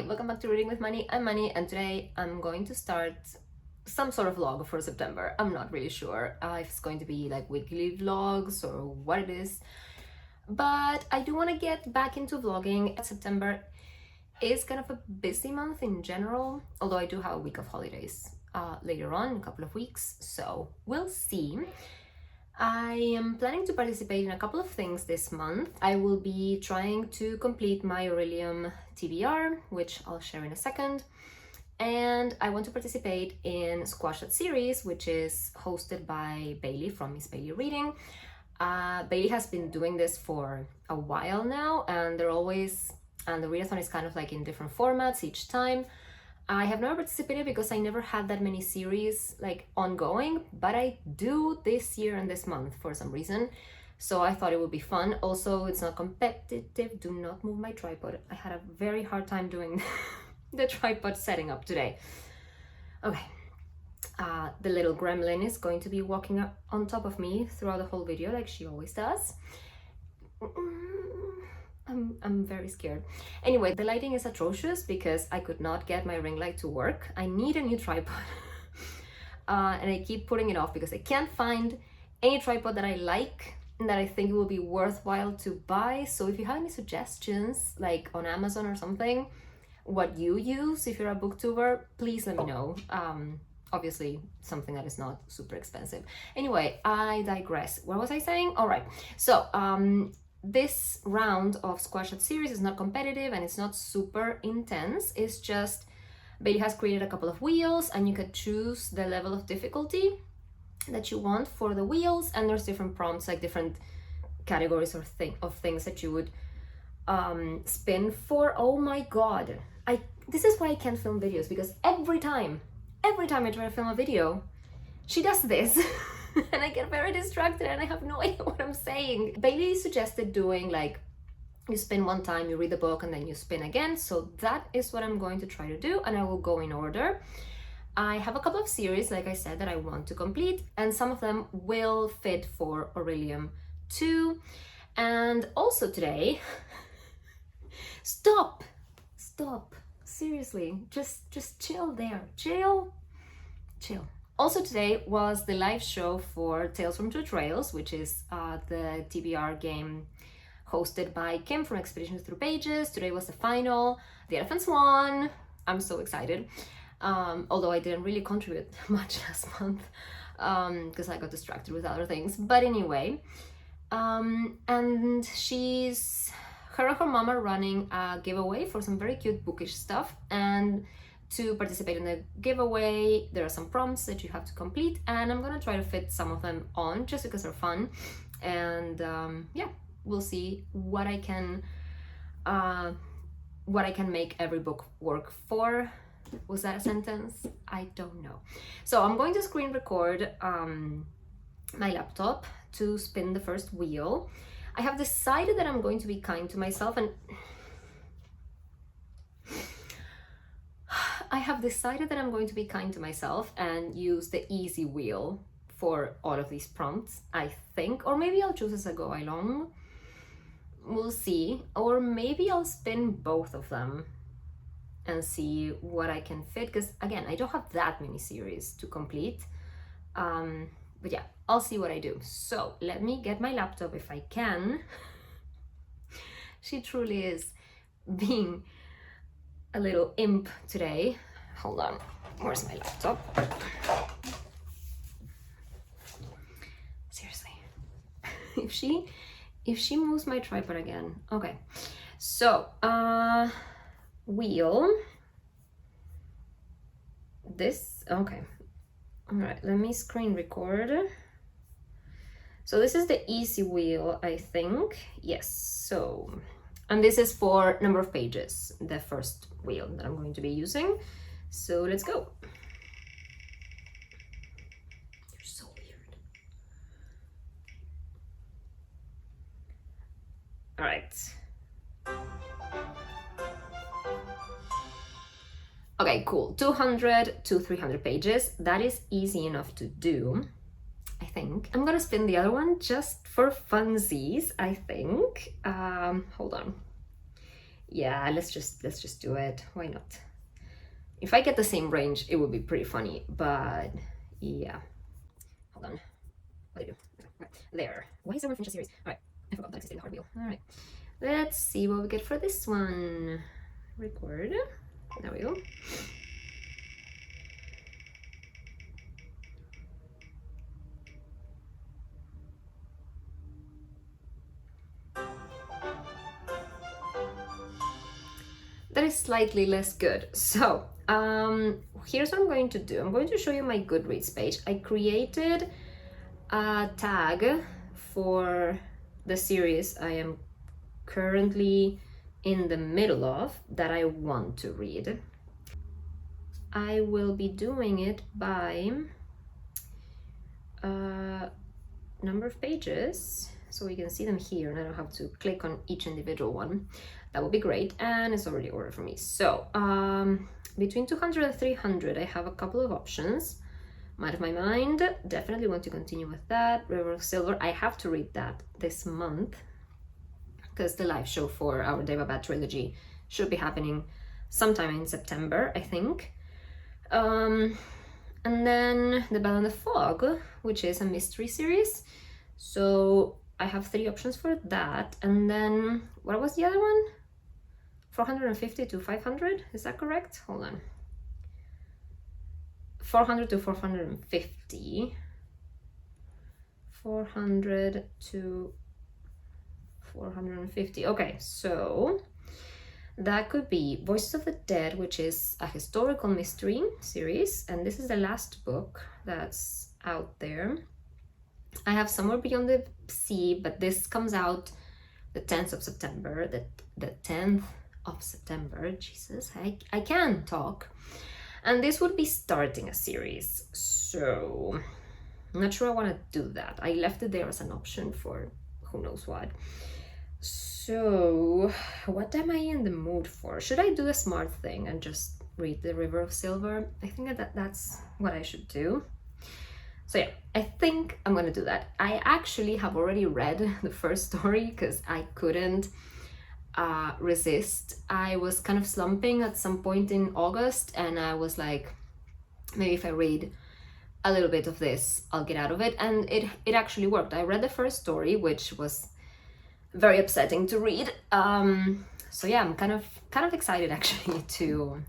Hi, welcome back to Reading with Money. I'm Money, and today I'm going to start some sort of vlog for September. I'm not really sure if it's going to be like weekly vlogs or what it is, but I do want to get back into vlogging. September is kind of a busy month in general, although I do have a week of holidays later on, a couple of weeks, so we'll see. I am planning to participate in a couple of things this month. I will be trying to complete my Aurelium TBR, which I'll share in a second. And I want to participate in Squash That Series, which is hosted by Bailey from Miss Bailey Reading. Bailey has been doing this for a while now, and the readathon is kind of like in different formats each time. I have never participated because I never had that many series like ongoing, but I do this year and this month for some reason. So I thought it would be fun. Also, it's not competitive. Do not move my tripod. I had a very hard time doing the tripod setting up today. Okay. The little gremlin is going to be walking up on top of me throughout the whole video like she always does. I'm very scared. Anyway, the lighting is atrocious because I could not get my ring light to work. I need a new tripod. And I keep putting it off because I can't find any tripod that I like and that I think it will be worthwhile to buy. So if you have any suggestions, like on Amazon or something, what you use if you're a booktuber, please let me know. Obviously something that is not super expensive. Anyway, I digress. What was I saying? All right. So, this round of Squash That Series is not competitive and it's not super intense. It's just Bailey has created a couple of wheels and you can choose the level of difficulty that you want for the wheels, and there's different prompts, like different categories or things that you would spin for. Oh my god, this is why I can't film videos, because every time I try to film a video, she does this. And I get very distracted and I have no idea what I'm saying. Bailey suggested doing like, you spin one time, you read the book, and then you spin again. So that is what I'm going to try to do, and I will go in order. I have a couple of series, like I said, that I want to complete, and some of them will fit for Aurelium 2. And also today, stop, seriously, just chill there, chill. Also today was the live show for Tales from Two Trails, which is the TBR game hosted by Kim from Expeditions Through Pages. Today was the final. The elephants won. I'm so excited. Although I didn't really contribute much last month because I got distracted with other things. But anyway, and her and her mom are running a giveaway for some very cute bookish stuff, and to participate in the giveaway, there are some prompts that you have to complete, and I'm gonna try to fit some of them on just because they're fun. And yeah, we'll see what I can make every book work for. Was that a sentence? I don't know. So I'm going to screen record my laptop to spin the first wheel. I have decided that I'm going to be kind to myself, and use the easy wheel for all of these prompts, I think. Or maybe I'll choose as I go along. We'll see. Or maybe I'll spin both of them and see what I can fit. Because again, I don't have that many series to complete. But yeah, I'll see what I do. So let me get my laptop if I can. She truly is being a little imp today. Hold on, where's my laptop? Seriously, if she moves my tripod again. Okay, so wheel, this, okay, all right, let me screen record. So this is the easy wheel, I think. Yes, so, and this is for number of pages, the first wheel that I'm going to be using. So let's go. You're so weird. All right. Okay, cool. 200 to 300 pages. That is easy enough to do, I think. I'm gonna spin the other one just for funsies, I think. Hold on. Yeah, let's just do it. Why not? If I get the same range, it would be pretty funny, but yeah. Hold on. What do I do? Right. There. Why is there one Finch series? Alright, I forgot that existed in the hard wheel. Alright. Let's see what we get for this one. Record. There we go. That is slightly less good. So, here's what I'm going to do. I'm going to show you my Goodreads page. I created a tag for the series I am currently in the middle of that I want to read. I will be doing it by number of pages, so we can see them here, and I don't have to click on each individual one. That would be great, and it's already ordered for me. So between 200 and 300, I have a couple of options. Might of My Mind, definitely want to continue with that. River of Silver, I have to read that this month because the live show for our Daevabad trilogy should be happening sometime in September, I think. And then The Bell and the Fog, which is a mystery series. So I have 3 options for that. And then, what was the other one? 450 to 500, is that correct? Hold on. 400 to 450. 400 to 450. Okay, so that could be Voices of the Dead, which is a historical mystery series, and this is the last book that's out there. I have Somewhere Beyond the Sea, but this comes out the 10th of September. The 10th of September, Jesus, I can talk. And this would be starting a series, so I'm not sure I want to do that. I left it there as an option for who knows what. So what am I in the mood for? Should I do the smart thing and just read The River of Silver? I think that's what I should do. So yeah, I think I'm gonna do that. I actually have already read the first story because I couldn't resist. I was kind of slumping at some point in August, and I was like, maybe if I read a little bit of this, I'll get out of it. And it actually worked. I read the first story, which was very upsetting to read. So yeah, I'm kind of excited actually to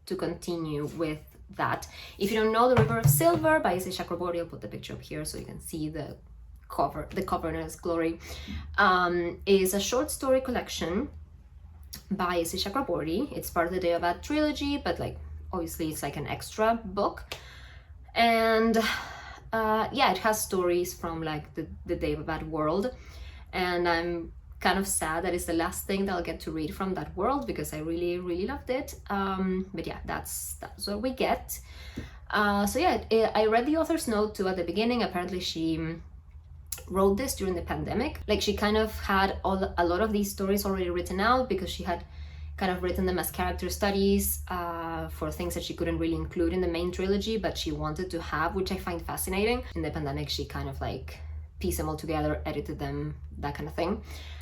continue with that. If you don't know, The River of Silver by Issei Chakraborty, I'll put the picture up here so you can see the cover in its glory, is a short story collection by Issei Chakraborty. It's part of the Daevabad trilogy, but like obviously it's like an extra book. And yeah, it has stories from like the Daevabad world, and I'm kind of sad that it's the last thing that I'll get to read from that world because I really loved it. But yeah, that's what we get. So yeah, I read the author's note too at the beginning. Apparently she wrote this during the pandemic. Like she kind of had a lot of these stories already written out because she had kind of written them as character studies for things that she couldn't really include in the main trilogy, but she wanted to have, which I find fascinating. In the pandemic, she kind of like pieced them all together, edited them, that kind of thing.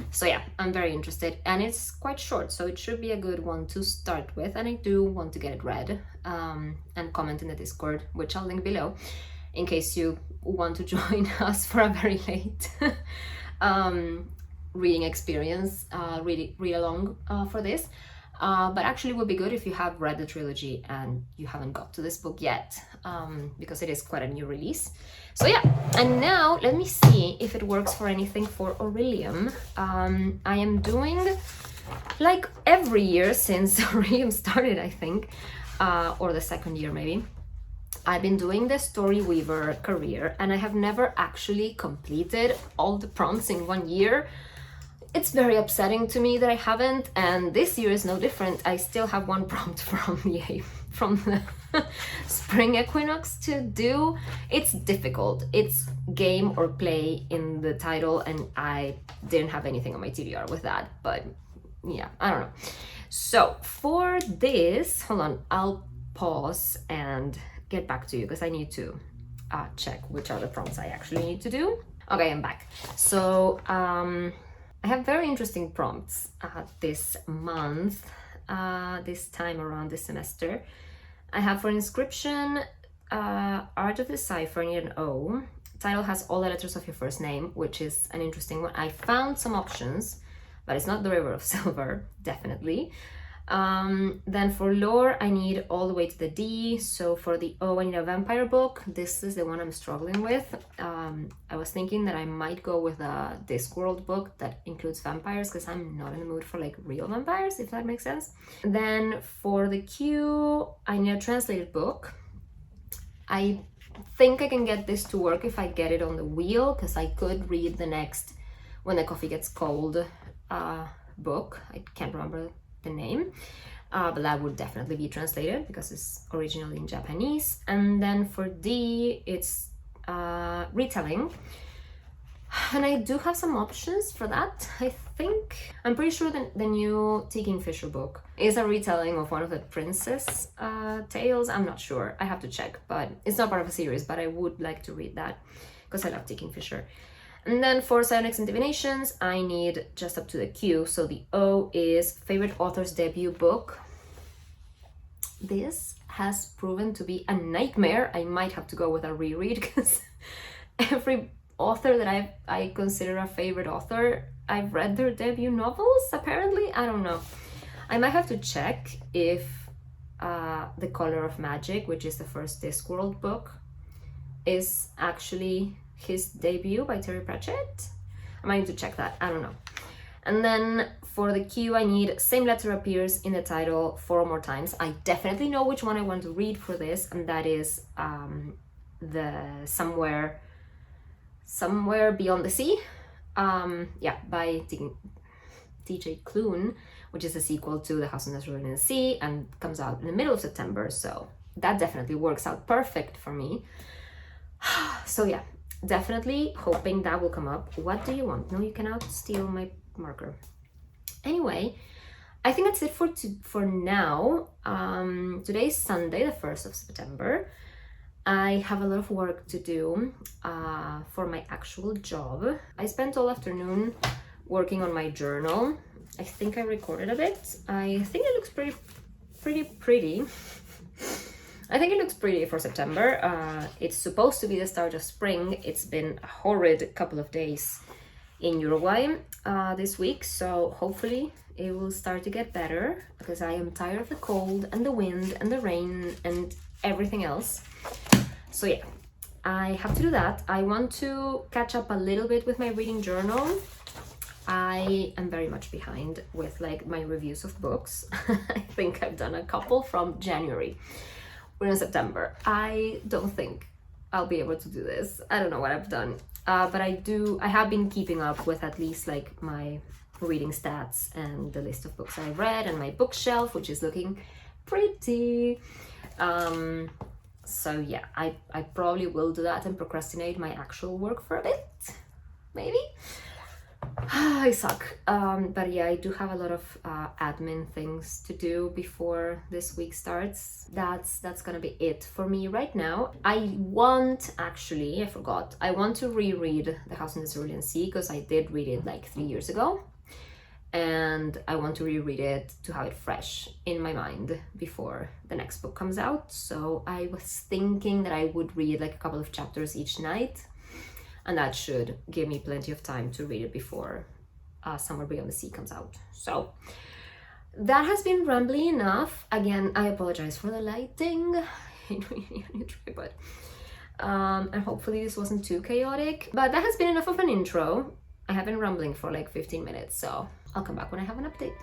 So yeah, I'm very interested, and it's quite short, so it should be a good one to start with, and I do want to get it read, and comment in the Discord, which I'll link below, in case you want to join us for a very late reading experience, read along for this. But actually it would be good if you have read the trilogy and you haven't got to this book yet, because it is quite a new release. So yeah, and now let me see if it works for anything for Aurelium. I am doing, like every year since Aurelium started, I think, or the second year maybe, I've been doing the Story Weaver career, and I have never actually completed all the prompts in 1 year. It's very upsetting to me that I haven't, and this year is no different. I still have 1 prompt from the spring equinox to do. It's difficult. It's game or play in the title, and I didn't have anything on my TBR with that, but yeah, I don't know. So for this, hold on, I'll pause and get back to you because I need to check which are the prompts I actually need to do. Okay, I'm back. So I have very interesting prompts this month, this time around this semester. I have for inscription, Art of the Cipher, need an O. Title has all the letters of your first name, which is an interesting one. I found some options, but it's not the River of Silver, definitely. Then for lore, I need all the way to the D. So for the O, I need a vampire book. This is the one I'm struggling with. I was thinking that I might go with a Discworld book that includes vampires, because I'm not in the mood for like real vampires, if that makes sense. Then for the Q, I need a translated book. I think I can get this to work if I get it on the wheel, because I could read the next When the Coffee Gets Cold book. I can't remember the name, but that would definitely be translated because it's originally in Japanese. And then for D, it's retelling, and I do have some options for that. I think I'm pretty sure that the new T. Kingfisher book is a retelling of one of the princess tales. I'm not sure, I have to check, but it's not part of a series, but I would like to read that because I love T. Kingfisher. And then for psionics and divinations, I need just up to the Q. So the O is favorite author's debut book. This has proven to be a nightmare. I might have to go with a reread, because every author that I consider a favorite author, I've read their debut novels, apparently. I don't know. I might have to check if The Color of Magic, which is the first Discworld book, is actually his debut by Terry Pratchett. I might need to check that, I don't know. And then for the Q, I need same letter appears in the title 4 more times. I definitely know which one I want to read for this, and that is the Somewhere Beyond the Sea, by DJ Clune, which is a sequel to The House on the Cerulean Sea and comes out in the middle of September, so that definitely works out perfect for me. So yeah, definitely hoping that will come up. What do you want? No, you cannot steal my marker. Anyway, I think that's it for now. Today's Sunday, the 1st of September. I have a lot of work to do for my actual job. I spent all afternoon working on my journal. I think I recorded a bit. I think it looks pretty. I think it looks pretty for September. It's supposed to be the start of spring. It's been a horrid couple of days in Uruguay this week, so hopefully it will start to get better, because I am tired of the cold and the wind and the rain and everything else. So yeah, I have to do that. I want to catch up a little bit with my reading journal. I am very much behind with like my reviews of books. I think I've done a couple from January. We're in September. I don't think I'll be able to do this. I don't know what I've done, but I have been keeping up with at least like my reading stats and the list of books I've read and my bookshelf, which is looking pretty. So yeah, I probably will do that and procrastinate my actual work for a bit, maybe. I suck, but yeah, I do have a lot of admin things to do before this week starts. That's gonna be it for me right now. I want to reread The House on the Cerulean Sea, because I did read it like 3 years ago, and I want to reread it to have it fresh in my mind before the next book comes out. So I was thinking that I would read like a couple of chapters each night, and that should give me plenty of time to read it before Somewhere Beyond the Sea comes out. So that has been rambly enough. Again, I apologize for the lighting. I really need a new tripod. And hopefully this wasn't too chaotic, but that has been enough of an intro. I have been rambling for like 15 minutes, so I'll come back when I have an update.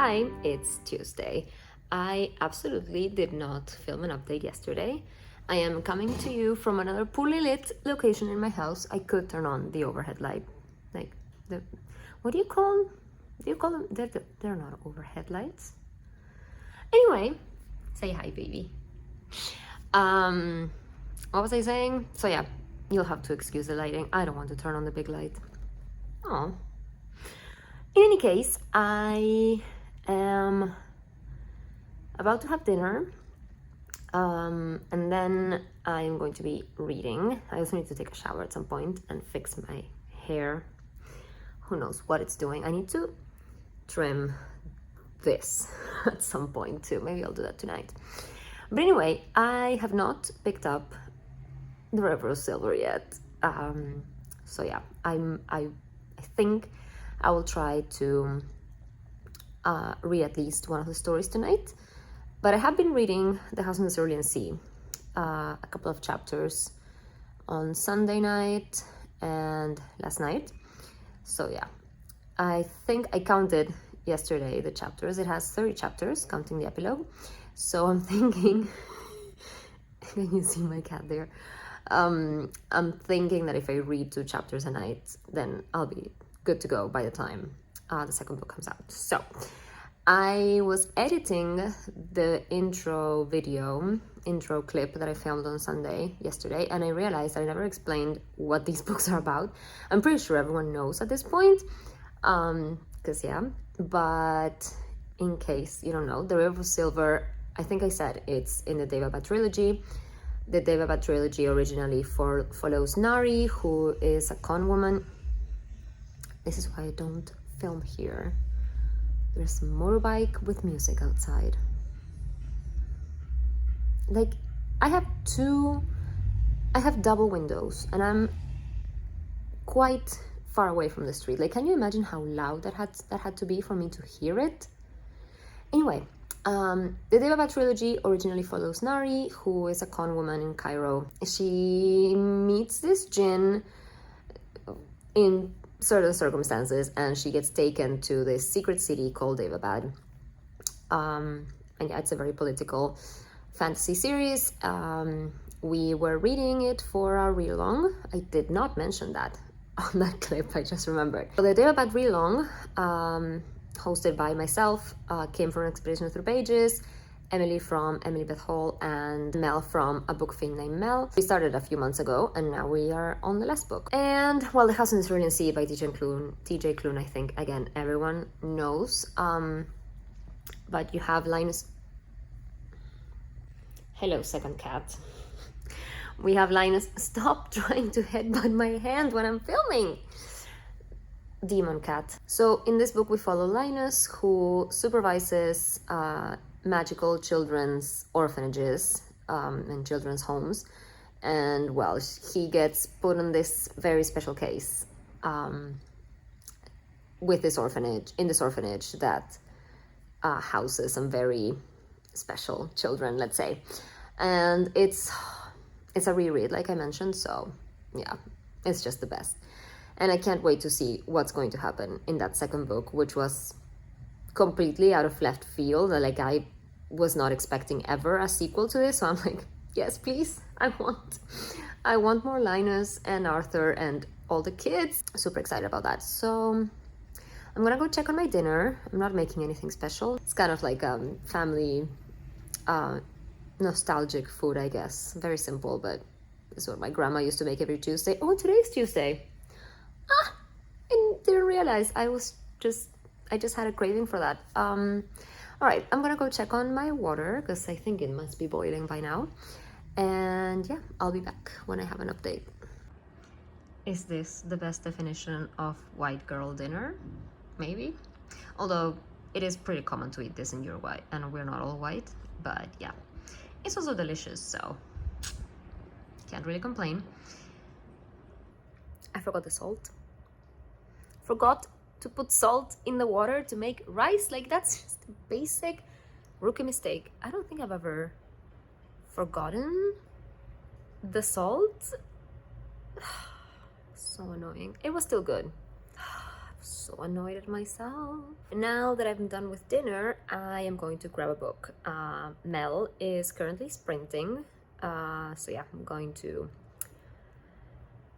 Hi, it's Tuesday. I absolutely did not film an update yesterday. I am coming to you from another poorly lit location in my house. I could turn on the overhead light. Like, what do you call them? Do you call them? They're not overhead lights. Anyway, say hi, baby. What was I saying? So yeah, you'll have to excuse the lighting. I don't want to turn on the big light. Oh. In any case, I am about to have dinner, and then I'm going to be reading. I also need to take a shower at some point and fix my hair. Who knows what it's doing. I need to trim this at some point too. Maybe I'll do that tonight. But anyway, I have not picked up the River of Silver yet. So yeah, I think I will try to read at least one of the stories tonight. But I have been reading The House on the Cerulean Sea, a couple of chapters on Sunday night and last night. So yeah, I think I counted yesterday the chapters. It has 30 chapters, counting the epilogue. So I'm thinking, can you see my cat there? I'm thinking that if I read 2 chapters a night, then I'll be good to go by the time the second book comes out. So I was editing the intro clip that I filmed on Sunday yesterday, and I realized I never explained what these books are about. I'm pretty sure everyone knows at this point, because yeah, but in case you don't know, The River of Silver, I think I said it's in the Daevabad trilogy. The Daevabad trilogy originally follows Nari, who is a con woman. This is why I don't film here. There's a motorbike with music outside. Like, I have double windows, and I'm quite far away from the street. Like, can you imagine how loud that had to be for me to hear it? Anyway, the Daevabad trilogy originally follows Nari, who is a con woman in Cairo. She meets this jinn in certain circumstances, and she gets taken to this secret city called Daevabad. And yeah, it's a very political fantasy series. We were reading it for our read-along. I did not mention that on that clip, I just remembered. So the Daevabad Readalong, hosted by myself, came from Expedition Through Pages, Emily from Emily Beth Hall, and Mel from A Book Fiend Named Mel. We started a few months ago, and now we are on the last book. And well, The House on the Cerulean Sea by TJ Klune, I think, again, everyone knows. But you have Linus. Hello, second cat. We have Linus. Stop trying to headbutt my hand when I'm filming. Demon cat. So in this book we follow Linus, who supervises magical children's orphanages and children's homes, and well, he gets put on this very special case with this orphanage that houses some very special children, let's say. And it's a reread, like I mentioned, so yeah, it's just the best. And I can't wait to see what's going to happen in that second book, which was completely out of left field. Like, I was not expecting ever a sequel to this, so I'm like, yes, please, I want more Linus and Arthur and all the kids. Super excited about that. So I'm gonna go check on my dinner. I'm not making anything special. It's kind of like family nostalgic food, I guess. Very simple, but it's what my grandma used to make every Tuesday. Oh, today's Tuesday. I didn't realize I just had a craving for that. All right, I'm gonna go check on my water because I think it must be boiling by now. And yeah, I'll be back when I have an update. Is this the best definition of white girl dinner? Maybe. Although it is pretty common to eat this in Uruguay, and we're not all white, but yeah. It's also delicious, so can't really complain. I forgot the salt. Forgot to put salt in the water to make rice. Like, that's just a basic rookie mistake. I don't think I've ever forgotten the salt. So annoying. It was still good. So annoyed at myself. Now that I'm done with dinner, I am going to grab a book. Mel is currently sprinting, so yeah, I'm going to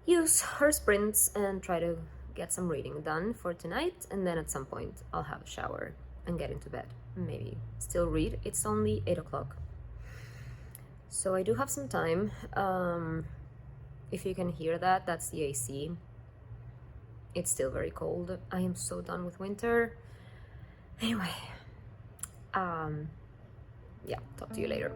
use her sprints and try to get some reading done for tonight, and then at some point I'll have a shower and get into bed. Maybe still read. It's only 8 o'clock. So I do have some time. If you can hear that, that's the AC. It's still very cold. I am so done with winter. Anyway, yeah, talk to you later.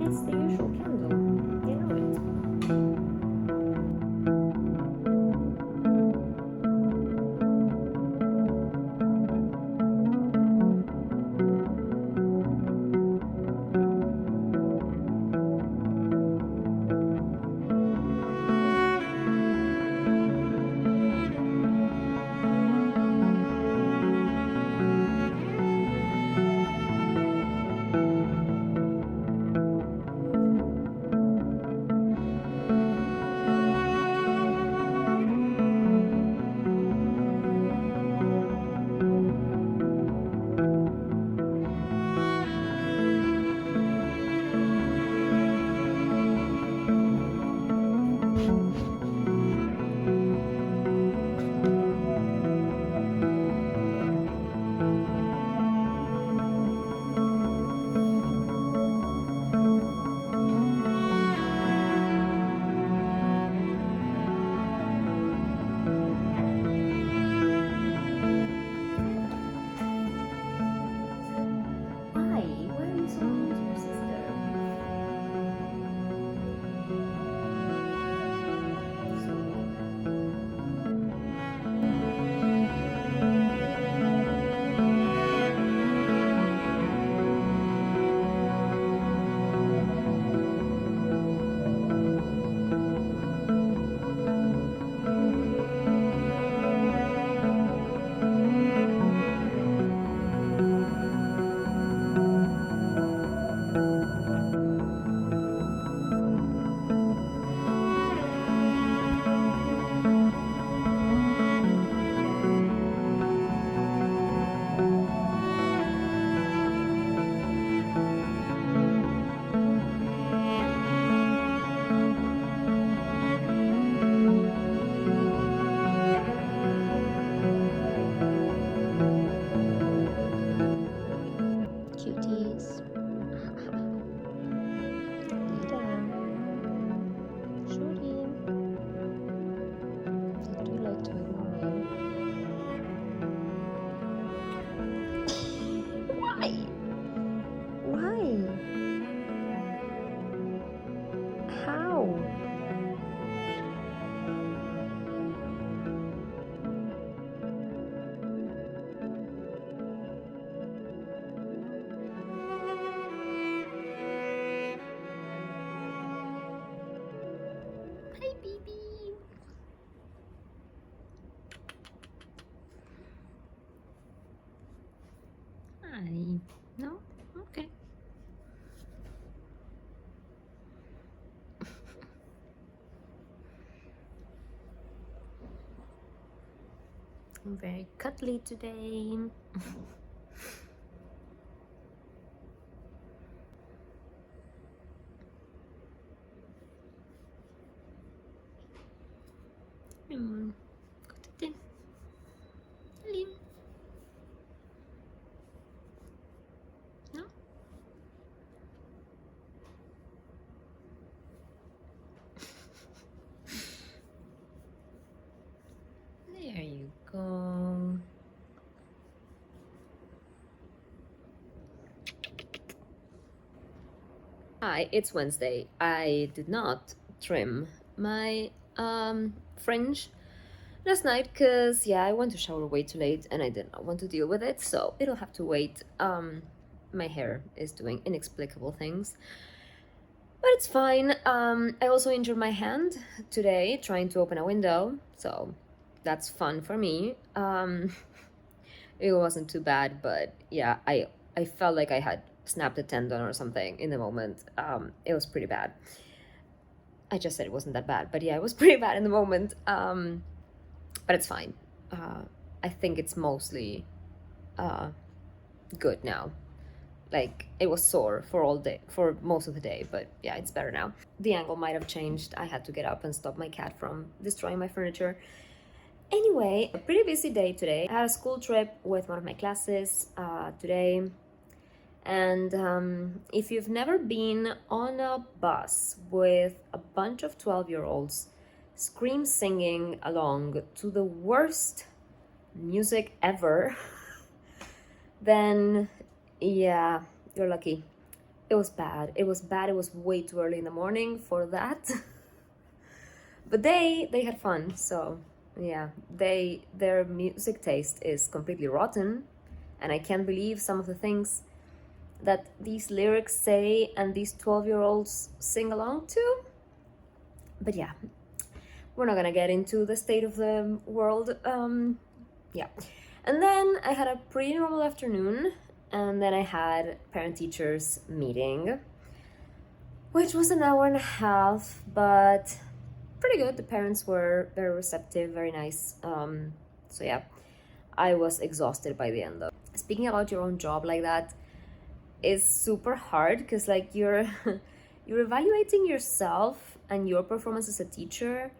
It's the usual candle. You know it. Why? Why are you so mean to your sister? So mean. Cuties. Lita. Shorty. They do like to ignore me. Why? Why? How? Hi, baby. Hi. No? Okay. I'm very cuddly today. Go to Alim. No? There you go. Hi, it's Wednesday. I did not trim my fringe last night because yeah, I went to shower way too late and I did not want to deal with it, so it'll have to wait. My hair is doing inexplicable things. But it's fine. I also injured my hand today trying to open a window, so that's fun for me. It wasn't too bad, but yeah, I felt like I had snapped a tendon or something in the moment. It was pretty bad. I just said it wasn't that bad, but yeah, it was pretty bad in the moment. But it's fine. I think it's mostly good now. Like, it was sore for most of the day, but yeah, it's better now. The angle might have changed. I had to get up and stop my cat from destroying my furniture. Anyway, a pretty busy day today. I had a school trip with one of my classes today. And if you've never been on a bus with a bunch of 12-year-olds scream singing along to the worst music ever, then yeah, you're lucky. It was bad. It was bad. It was way too early in the morning for that. But they had fun, so yeah, their music taste is completely rotten, and I can't believe some of the things that these lyrics say and these 12-year-olds sing along to. But yeah, we're not gonna get into the state of the world. Yeah. And then I had a pretty normal afternoon, and then I had parent-teachers meeting, which was an hour and a half, but pretty good. The parents were very receptive, very nice. So yeah, I was exhausted by the end though. Speaking about your own job like that is super hard, because like you're you're evaluating yourself and your performance as a teacher,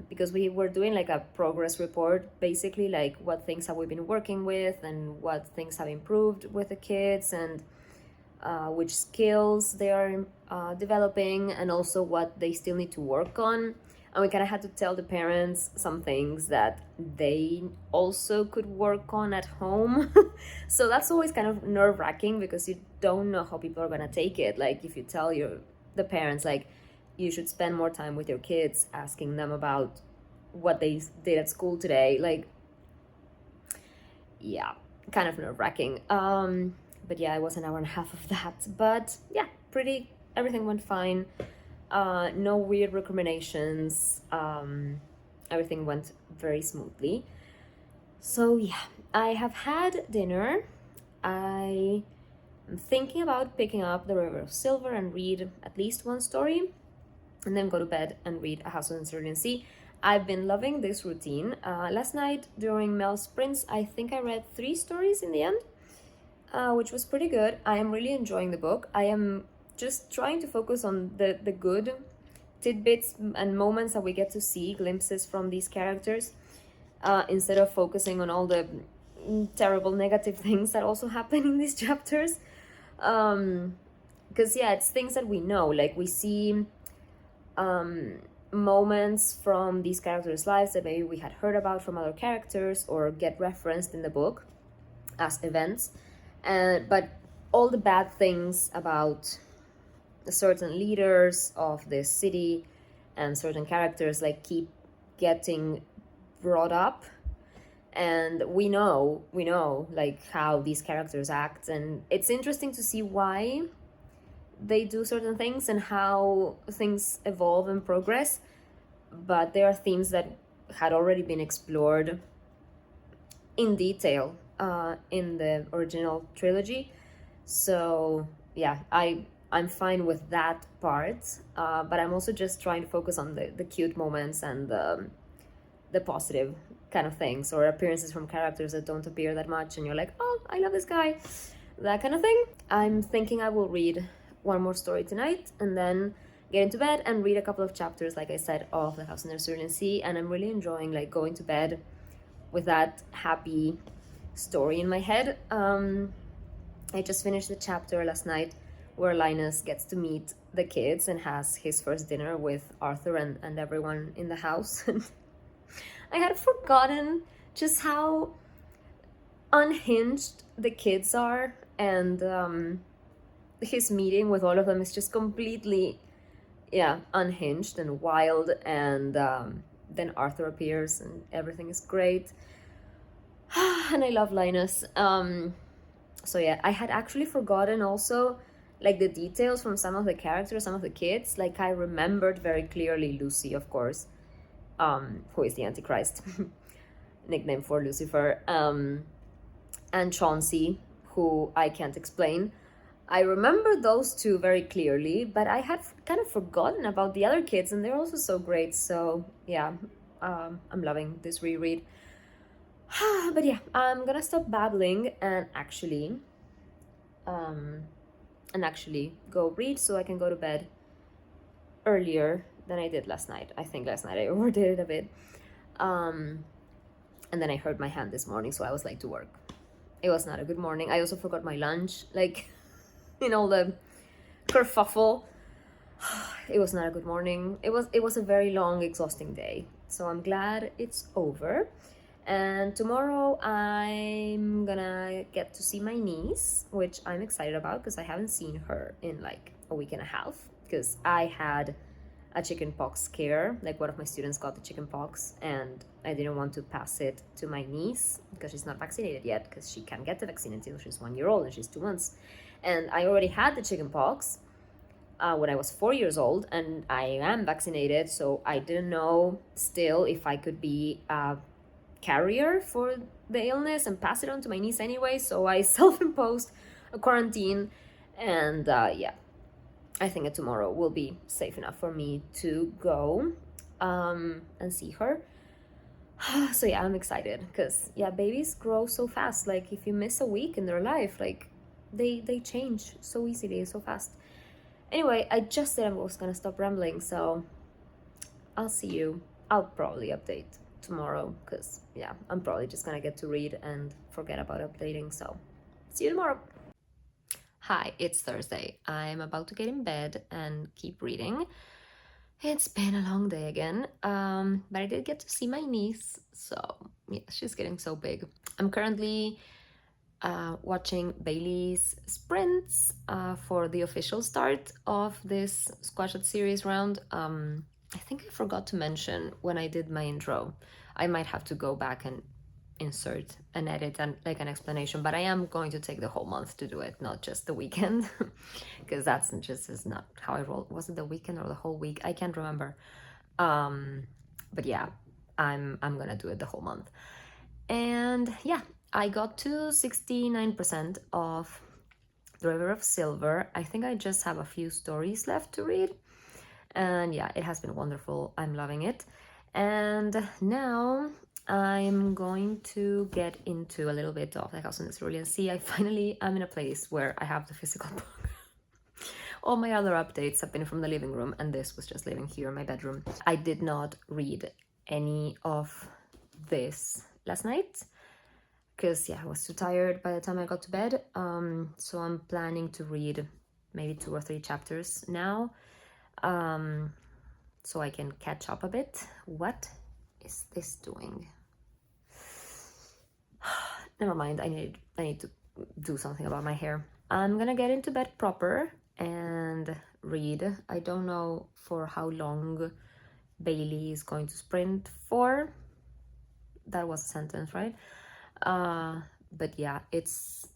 because we were doing like a progress report, basically like what things have we been working with and what things have improved with the kids, and which skills they are developing, and also what they still need to work on. And we kind of had to tell the parents some things that they also could work on at home. So that's always kind of nerve-wracking, because you don't know how people are gonna take it. Like if you tell the parents like you should spend more time with your kids, asking them about what they did at school today, like yeah, kind of nerve-wracking. But yeah, it was an hour and a half of that. But yeah, everything went fine. No weird recriminations. Everything went very smoothly. So yeah, I have had dinner. I am thinking about picking up The River of Silver and read at least one story, and then go to bed and read A House on the Cerulean Sea. I've been loving this routine. Last night during Mel's sprints, I think I read 3 stories in the end, which was pretty good. I am really enjoying the book. I am just trying to focus on the good tidbits and moments that we get to see, glimpses from these characters, instead of focusing on all the terrible negative things that also happen in these chapters. Because yeah, it's things that we know, like we see moments from these characters' lives that maybe we had heard about from other characters or get referenced in the book as events, but all the bad things about certain leaders of this city and certain characters like keep getting brought up, and we know like how these characters act, and it's interesting to see why they do certain things and how things evolve and progress. But there are themes that had already been explored in detail in the original trilogy. So yeah, I'm fine with that part, but I'm also just trying to focus on the cute moments and the positive kind of things, or appearances from characters that don't appear that much and you're like, oh, I love this guy, that kind of thing. I'm thinking I will read one more story tonight and then get into bed and read a couple of chapters, like I said, of The House on the Cerulean Sea, and I'm really enjoying like going to bed with that happy story in my head. I just finished the chapter last night where Linus gets to meet the kids and has his first dinner with Arthur and everyone in the house. I had forgotten just how unhinged the kids are, and his meeting with all of them is just completely, yeah, unhinged and wild, and then Arthur appears and everything is great. And I love Linus. So yeah, I had actually forgotten also like the details from some of the characters, some of the kids. Like I remembered very clearly Lucy, of course, who is the Antichrist, nickname for Lucifer, and Chauncey, who I can't explain. I remember those two very clearly, but I had kind of forgotten about the other kids, and they're also so great. So yeah, I'm loving this reread. But yeah, I'm gonna stop babbling and actually go read so I can go to bed earlier than I did last night. I think last night I overdid it a bit. And then I hurt my hand this morning, so I was late to work. It was not a good morning. I also forgot my lunch, like in all the kerfuffle. It was not a good morning. It was a very long, exhausting day. So I'm glad it's over. And tomorrow I'm gonna get to see my niece, which I'm excited about because I haven't seen her in like a week and a half, because I had a chickenpox scare. Like one of my students got the chickenpox and I didn't want to pass it to my niece because she's not vaccinated yet, because she can't get the vaccine until she's 1 year old and she's 2 months. And I already had the chickenpox when I was 4 years old, and I am vaccinated, so I didn't know still if I could be a carrier for the illness and pass it on to my niece anyway. So I self-imposed a quarantine, and yeah, I think that tomorrow will be safe enough for me to go and see her. So yeah, I'm excited because yeah, babies grow so fast. Like if you miss a week in their life, like they change so easily, so fast. Anyway, I just said I was gonna stop rambling, so I'll see you. I'll probably update tomorrow because yeah, I'm probably just gonna get to read and forget about updating. So see you tomorrow. Hi, it's Thursday. I'm about to get in bed and keep reading. It's been a long day again, but I did get to see my niece, so yeah, she's getting so big. I'm currently watching Bailey's sprints for the official start of this Squash It series round. I think I forgot to mention when I did my intro. I might have to go back and insert and edit and like an explanation, but I am going to take the whole month to do it, not just the weekend, because that's just is not how I roll. Was it the weekend or the whole week? I can't remember. But yeah, I'm gonna do it the whole month. And yeah, I got to 69% of The River of Silver. I think I just have a few stories left to read. And yeah, it has been wonderful. I'm loving it. And now I'm going to get into a little bit of The House on the Cerulean Sea. I finally am in a place where I have the physical book. All my other updates have been from the living room, and this was just living here in my bedroom. I did not read any of this last night because yeah, I was too tired by the time I got to bed. So I'm planning to read maybe 2 or 3 chapters now, so I can catch up a bit. What is this doing? Never mind, I need to do something about my hair. I'm gonna get into bed proper and read. I don't know for how long Bailey is going to sprint for. That was a sentence, right? But yeah, it's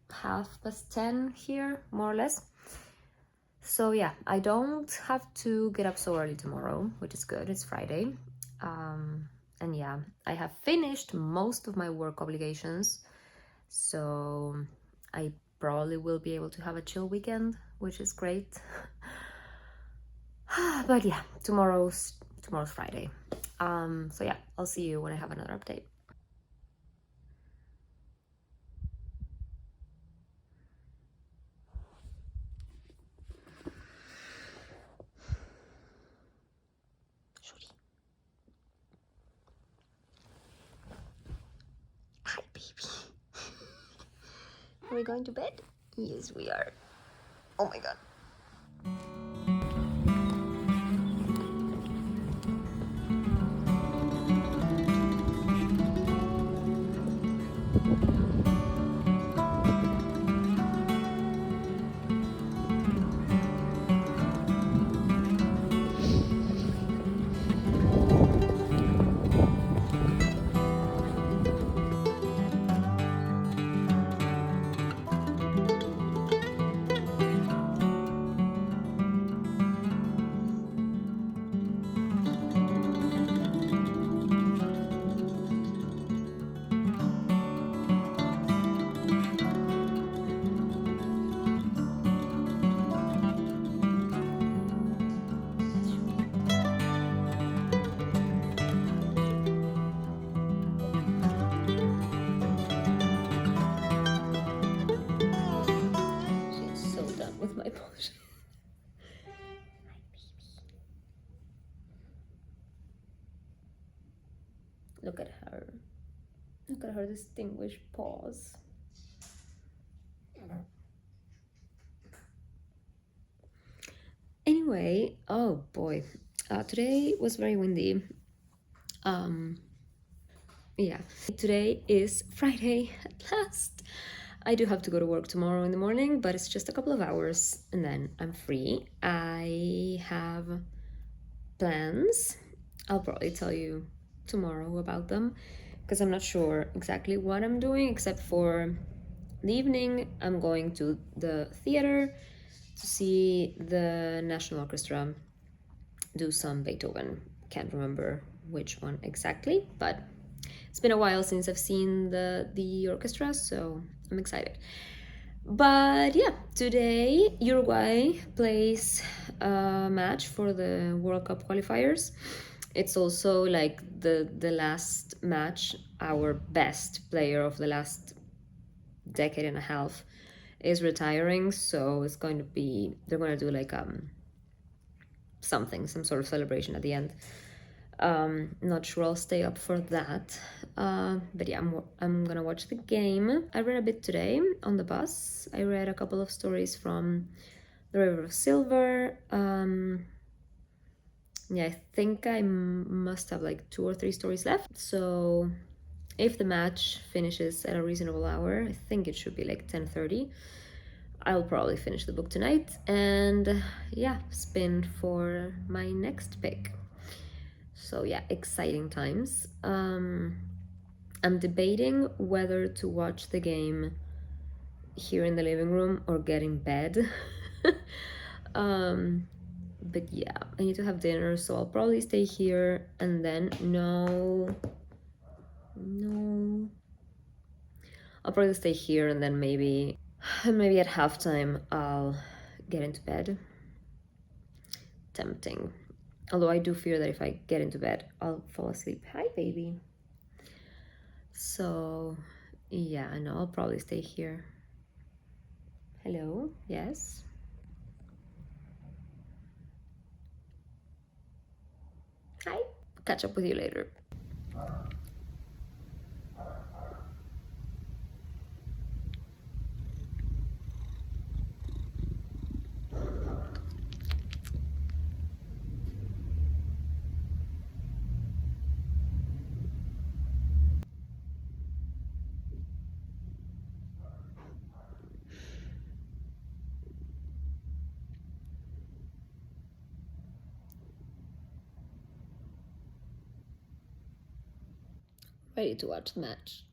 10:30 here, more or less. So yeah, I don't have to get up so early tomorrow, which is good. It's Friday. And yeah, I have finished most of my work obligations, so I probably will be able to have a chill weekend, which is great. But yeah, tomorrow's Friday. So yeah, I'll see you when I have another update. Hi, baby. Are we going to bed? Yes, we are. Oh my god. Look at her. Look at her distinguished paws. Anyway, oh boy, today was very windy. Yeah, today is Friday at last. I do have to go to work tomorrow in the morning, but it's just a couple of hours and then I'm free. I have plans. I'll probably tell you tomorrow about them because I'm not sure exactly what I'm doing, except for the evening I'm going to the theater to see the National Orchestra do some Beethoven. Can't remember which one exactly, but it's been a while since I've seen the orchestra, so I'm excited. But yeah, today Uruguay plays a match for the World Cup qualifiers. It's also like the last match. Our best player of the last decade and a half is retiring, so it's going to be, they're going to do like something, some sort of celebration at the end. Not sure I'll stay up for that, but yeah, I'm gonna watch the game. I read a bit today on the bus. I read a couple of stories from the River of Silver. Yeah, I think I must have like 2 or 3 stories left. So if the match finishes at a reasonable hour, I think it should be like 10:30. I'll probably finish the book tonight and yeah, spin for my next pick. So yeah, exciting times. I'm debating whether to watch the game here in the living room or get in bed. But yeah, I need to have dinner, so I'll probably stay here and then no. I'll probably stay here and then maybe at halftime I'll get into bed. Tempting. Although I do fear that if I get into bed, I'll fall asleep. Hi, baby. So, yeah, I know I'll probably stay here. Hello, yes. Hi, catch up with you later. Ready to watch the match.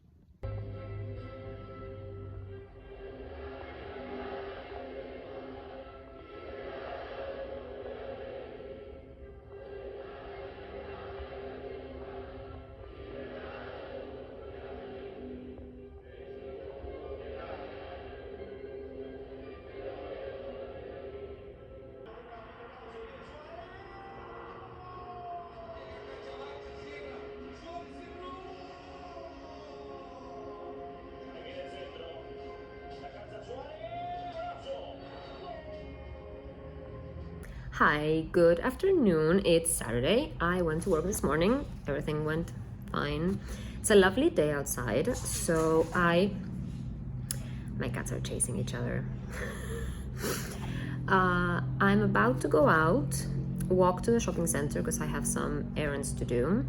Hi, good afternoon. It's Saturday. I went to work this morning. Everything went fine. It's a lovely day outside, so my cats are chasing each other. I'm about to go out, walk to the shopping center because I have some errands to do,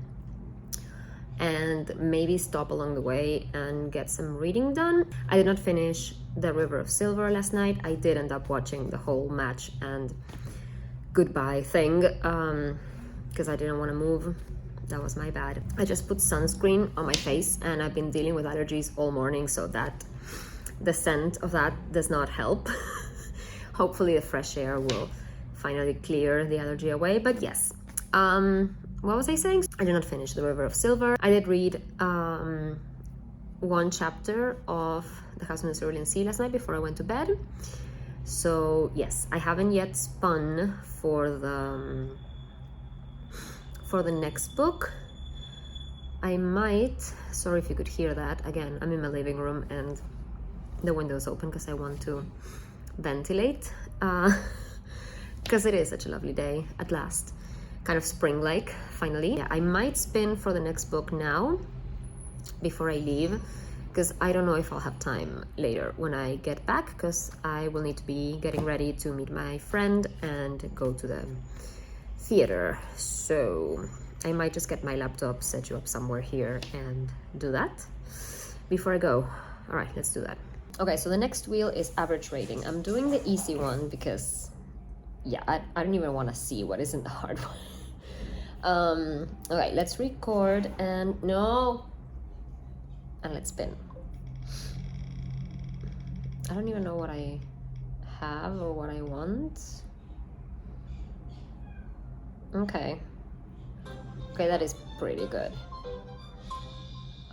and maybe stop along the way and get some reading done. I did not finish The River of Silver last night. I did end up watching the whole match and goodbye thing because I didn't want to move. That was my bad. I just put sunscreen on my face and I've been dealing with allergies all morning, so that the scent of that does not help. Hopefully the fresh air will finally clear the allergy away. But yes, what was I saying? I did not finish The River of Silver. I did read one chapter of The House on the Cerulean Sea last night before I went to bed. So yes, I haven't yet spun for the next book. I might, sorry if you could hear that. Again, I'm in my living room and the window's open because I want to ventilate, because it is such a lovely day at last. kind of spring-like, finally. Yeah, I might spin for the next book now, before I leave, because I don't know if I'll have time later when I get back, because I will need to be getting ready to meet my friend and go to the theater. So I might just get my laptop, set you up somewhere here and do that before I go. All right, let's do that. Okay, so the next wheel is average rating. I'm doing the easy one because, yeah, I don't even want to see what is in the hard one. Okay, let's record and let's spin. I don't even know what I have or what I want. Okay, that is pretty good.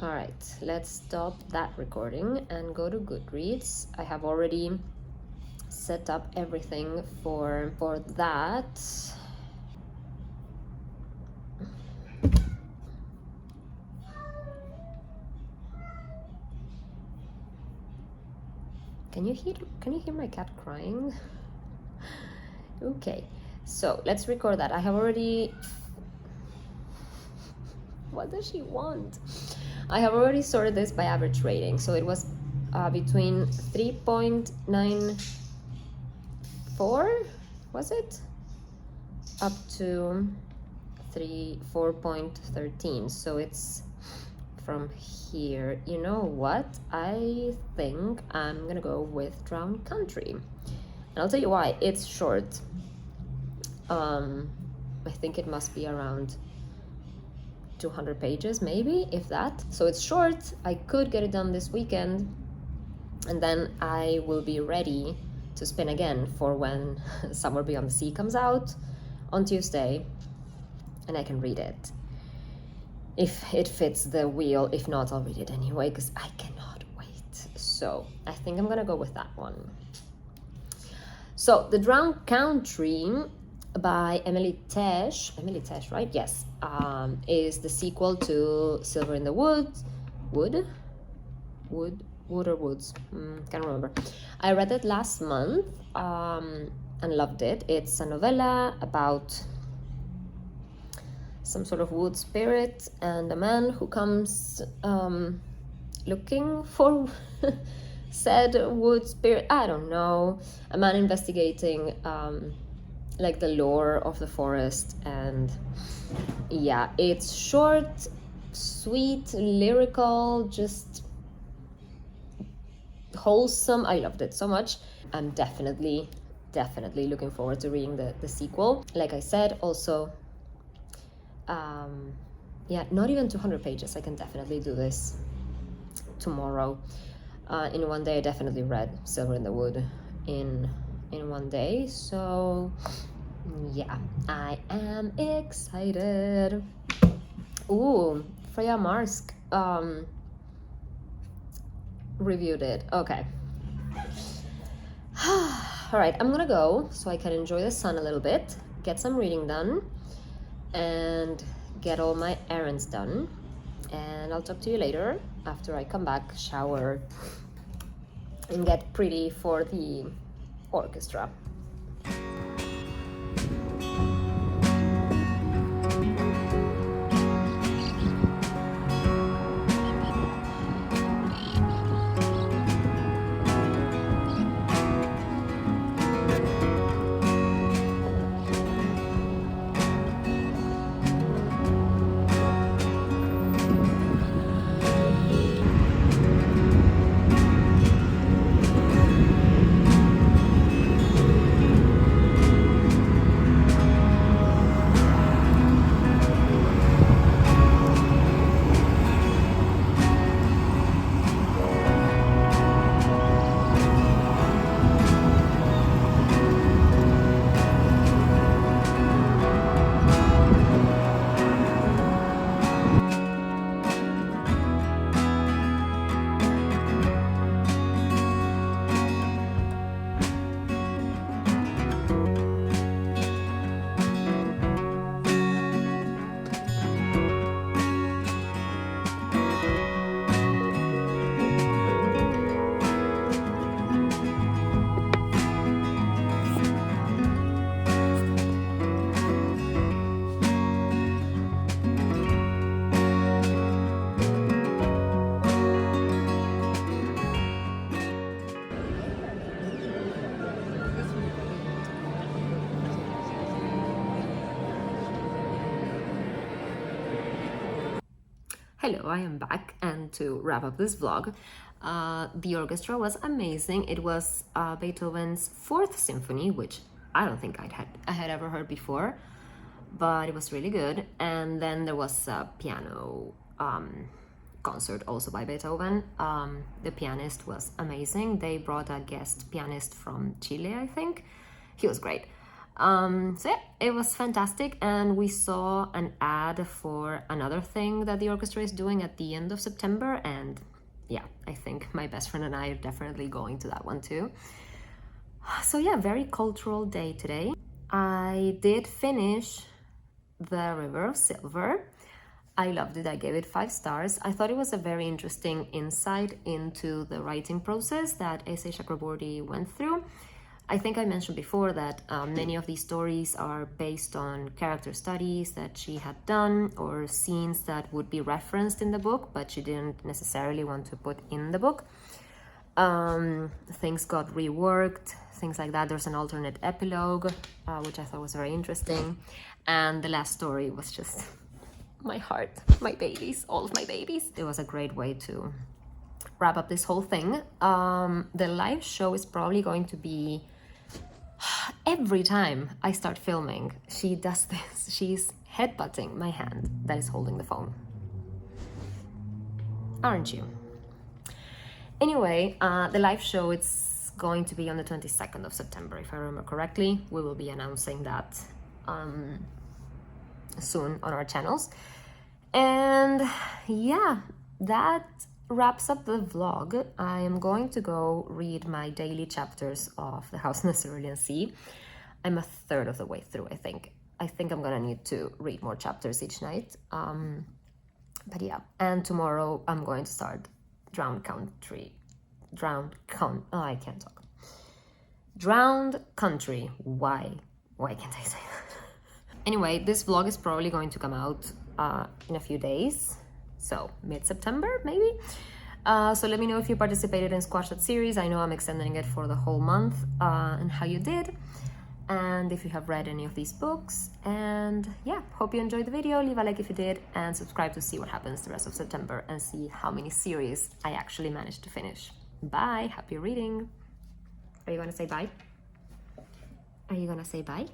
All right, let's stop that recording and go to Goodreads. I have already set up everything for that. Can you hear my cat crying? Okay, so let's record that. I have already... What does she want? I have already sorted this by average rating. So it was between 3.94, was it? Up to 4.13. So it's from here. You know what? I think I'm gonna go with Drowned Country. And I'll tell you why. It's short. I think it must be around 200 pages, maybe, if that. So it's short. I could get it done this weekend, and then I will be ready to spin again for when Somewhere Beyond the Sea comes out on Tuesday, and I can read it if it fits the wheel. If not, I'll read it anyway, because I cannot wait. So I think I'm gonna go with that one. So The Drowned Country by Emily Tesh, right? Yes, is the sequel to Silver in the Woods. Wood or Woods? Can't remember. I read it last month and loved it. It's a novella about some sort of wood spirit and a man who comes looking for said wood spirit. I don't know. A man investigating like the lore of the forest, and yeah, it's short, sweet, lyrical, just wholesome. I loved it so much. I'm definitely looking forward to reading the sequel. Like I said, also yeah, not even 200 pages. I can definitely do this tomorrow. In one day. I definitely read Silver in the Wood in one day, so yeah, I am excited. Ooh, Freya Marsk reviewed it. Okay. All right, I'm gonna go so I can enjoy the sun a little bit, get some reading done, and get all my errands done. And I'll talk to you later after I come back, shower, and get pretty for the orchestra. Hello, I am back, and to wrap up this vlog, the orchestra was amazing. It was Beethoven's Fourth Symphony, which I don't think I had ever heard before, but it was really good. And then there was a piano concert also by Beethoven. The pianist was amazing. They brought a guest pianist from Chile, I think. He was great. So yeah, it was fantastic, and we saw an ad for another thing that the orchestra is doing at the end of September, and yeah, I think my best friend and I are definitely going to that one too. So yeah, very cultural day today. I did finish The River of Silver. I loved it. I gave it 5 stars. I thought it was a very interesting insight into the writing process that S.A. Chakraborty went through. I think I mentioned before that many of these stories are based on character studies that she had done or scenes that would be referenced in the book, but she didn't necessarily want to put in the book. Things got reworked, things like that. There's an alternate epilogue, which I thought was very interesting. And the last story was just my heart, my babies, all of my babies. It was a great way to wrap up this whole thing. The live show is probably going to be every time I start filming. She does this. She's headbutting my hand that is holding the phone. Aren't you? Anyway, the live show, it's going to be on the 22nd of September, if I remember correctly. We will be announcing that soon on our channels. And yeah, that wraps up the vlog. I am going to go read my daily chapters of The House in the Cerulean Sea. I'm a third of the way through, I think. I think I'm gonna need to read more chapters each night. But yeah, and tomorrow I'm going to start Drowned Country. I can't talk. Drowned Country. Why can't I say that? Anyway, this vlog is probably going to come out in a few days. So mid-September, maybe? So let me know if you participated in Squash That series. I know I'm extending it for the whole month, and how you did. And if you have read any of these books. And yeah, hope you enjoyed the video. Leave a like if you did, and subscribe to see what happens the rest of September and see how many series I actually managed to finish. Bye, happy reading. Are you gonna say bye? Are you gonna say bye?